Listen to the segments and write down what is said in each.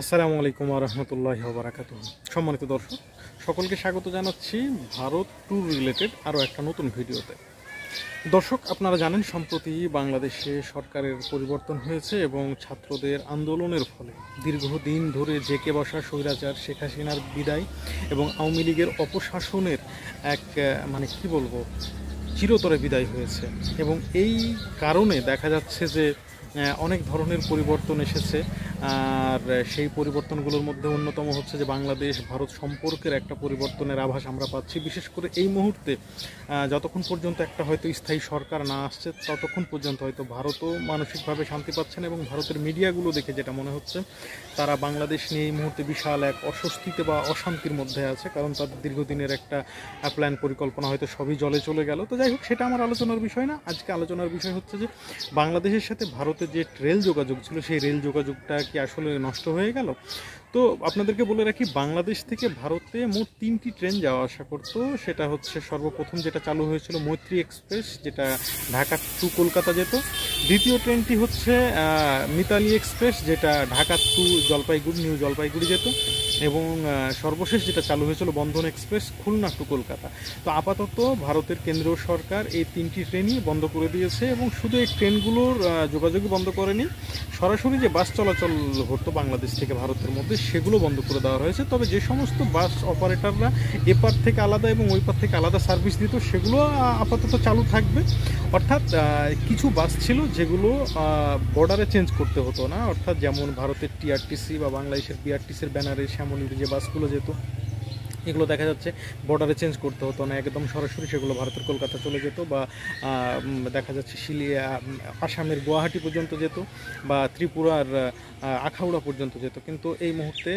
আসসালামু আলাইকুম ওয়া রাহমাতুল্লাহি ওয়া বারাকাতুহু। সম্মানিত দর্শক, সকলকে স্বাগত জানাচ্ছি ভারত ট্যুর রিলেটেড আরও একটা নতুন ভিডিওতে। দর্শক, আপনারা জানেন সম্প্রতি বাংলাদেশে সরকারের পরিবর্তন হয়েছে এবং ছাত্রদের আন্দোলনের ফলে দীর্ঘদিন ধরে জেঁকে বসা স্বৈরাচার শেখ হাসিনার বিদায় এবং আওয়ামী লীগের অপশাসনের এক কি বলবো, চিরতরে বিদায় হয়েছে। এবং এই কারণে দেখা যাচ্ছে যে অনেক ধরনের পরিবর্তন এসেছে। আর সেই পরিবর্তনগুলোর মধ্যে অন্যতম হচ্ছে যে বাংলাদেশ ভারত সম্পর্কের একটা পরিবর্তনের আভাস আমরা পাচ্ছি। বিশেষ করে এই মুহূর্তে যতক্ষণ পর্যন্ত একটা হয়তো স্থায়ী সরকার না আসছে ততক্ষণ পর্যন্ত হয়তো ভারতও মানসিকভাবে শান্তি পাচ্ছে না, এবং ভারতের মিডিয়াগুলো দেখে যেটা মনে হচ্ছে তারা বাংলাদেশ নিয়ে এই মুহূর্তে বিশাল এক অস্বস্তিতে বা অশান্তির মধ্যে আছে, কারণ তাদের দীর্ঘদিনের একটা প্ল্যান পরিকল্পনা হয়তো সবই জলে চলে গেল। তো যাই হোক, সেটা আমার আলোচনার বিষয় না। আজকে আলোচনার বিষয় হচ্ছে যে বাংলাদেশের সাথে ভারতের যে রেল যোগাযোগ ছিল সেই রেল যোগাযোগটা কি আসলে নষ্ট হয়ে গেল। তো আপনাদেরকে বলে রাখি, বাংলাদেশ থেকে ভারতে মোট 3টি ট্রেন যাওয়া আসা করতো। সেটা হচ্ছে সর্বপ্রথম যেটা চালু হয়েছিল মৈত্রী এক্সপ্রেস, যেটা ঢাকা টু কলকাতা যেত। দ্বিতীয় ট্রেনটি হচ্ছে মিতালি এক্সপ্রেস, যেটা ঢাকা টু জলপাইগুড়ি নিউ জলপাইগুড়ি যেত। এবং সর্বশেষ যেটা চালু হয়েছিল বন্ধন এক্সপ্রেস, খুলনা টু কলকাতা। তো আপাতত ভারতের কেন্দ্রীয় সরকার এই 3টি ট্রেনই বন্ধ করে দিয়েছে, এবং শুধু এই ট্রেনগুলোর যোগাযোগই বন্ধ করেনি, সরাসরি যে বাস চলাচল হতো বাংলাদেশ থেকে ভারতের মধ্যে সেগুলো বন্ধ করে দেওয়া হয়েছে। তবে যে সমস্ত বাস অপারেটররা এপার থেকে আলাদা এবং ওই পার থেকে আলাদা সার্ভিস দিত সেগুলো আপাতত চালু থাকবে। অর্থাৎ কিছু বাস ছিল যেগুলো বর্ডারে চেঞ্জ করতে হতো না, অর্থাৎ যেমন ভারতের টিআরটিসি বা বাংলাদেশের বিআরটিসির ব্যানারে শ্যামলীর যে বাসগুলো যেত এগুলো দেখা যাচ্ছে বর্ডারে চেঞ্জ করতে হতো না, একদম সরাসরি সেগুলো ভারতের কলকাতা চলে যেত, বা দেখা যাচ্ছে আসামের গুয়াহাটি পর্যন্ত যেত, বা ত্রিপুরার আখাউড়া পর্যন্ত যেত। কিন্তু এই মুহূর্তে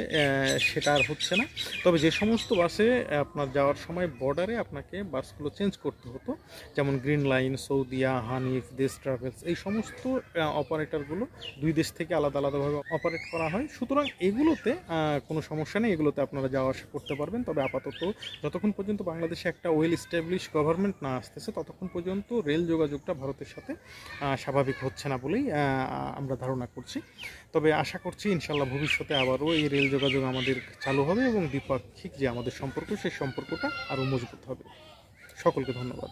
সেটা আর হচ্ছে না। তবে যে সমস্ত বাসে আপনার যাওয়ার সময় বর্ডারে আপনাকে বাসগুলো চেঞ্জ করতে হতো, যেমন গ্রিন লাইন, সৌদিয়া, হানিফ, দেশ ট্রাভেলস, এই সমস্ত অপারেটরগুলো দুই দেশ থেকে আলাদা আলাদাভাবে অপারেট করা হয়। সুতরাং এগুলোতে কোনো সমস্যা নেই, এগুলোতে আপনারা যাওয়া আসা করতে পারবেন। তবে আপাতত যতক্ষণ পর্যন্ত বাংলাদেশে একটা ওয়েল এস্টাবলিশ গভর্নমেন্ট না আসতেছে ততক্ষণ পর্যন্ত রেল যোগাযোগটা ভারতের সাথে স্বাভাবিক হচ্ছে না বলেই আমরা ধারণা করছি। তবে আশা করছি ইনশাল্লাহ ভবিষ্যতে আবারও এই রেল যোগাযোগ আমাদের চালু হবে এবং দ্বিপাক্ষিক যে আমাদের সম্পর্ক সেই সম্পর্কটা আরও মজবুত হবে। সকলকে ধন্যবাদ।